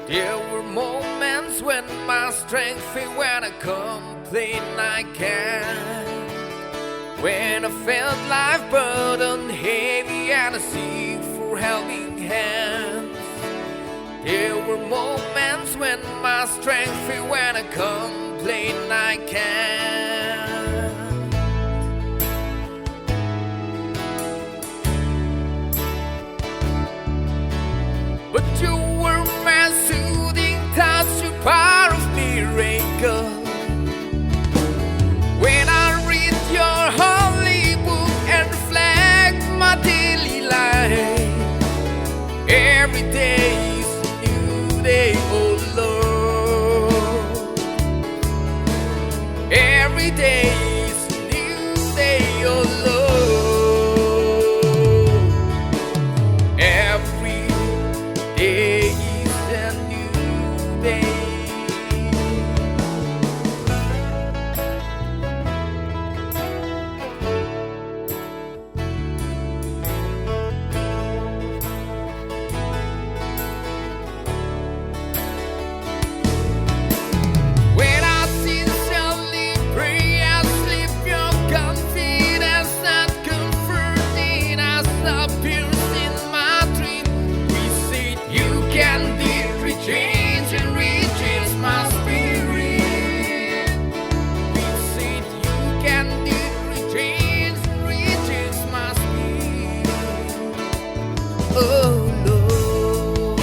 There were moments when my strength failed, when I complained I can't, when I felt life burden heavy and I seek for helping hands. There were moments when my strength failed, when I complained I can't. But you were my soothing touch, your power of miracle. When I read your holy book and reflect my daily life, every day is a new day, oh Lord. Every day is a new day, oh Lord. Every day is a new day. When I sincerely pray, I slip your confidence not comforting. I stop piercing my dream. We said you can deeply change and reaches my spirit. We said you can deeply change and reaches my spirit. Oh Lord.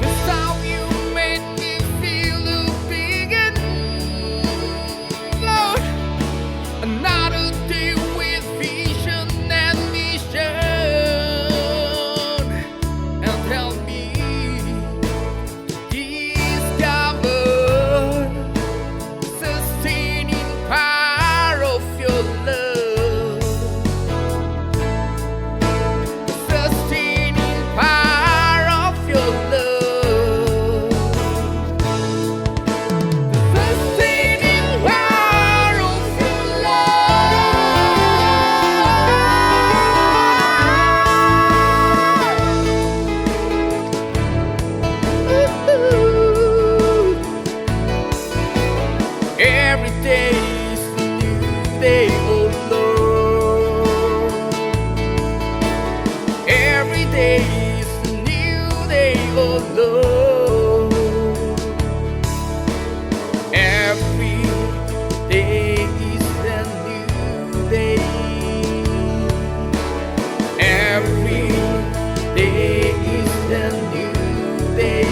This time you made me feel big and Lord, another day with vision and mission, and help me discover sustaining power of your love, sustaining power of your love, sustaining power of your love. Every day is a new day, oh Lord. Every day is a new day, oh Lord. Every day is a new day. Every day is a new day.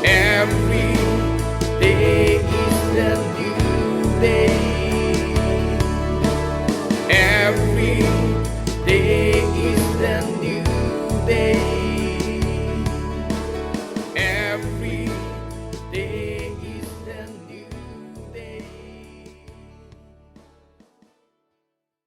Every day is a new day. Every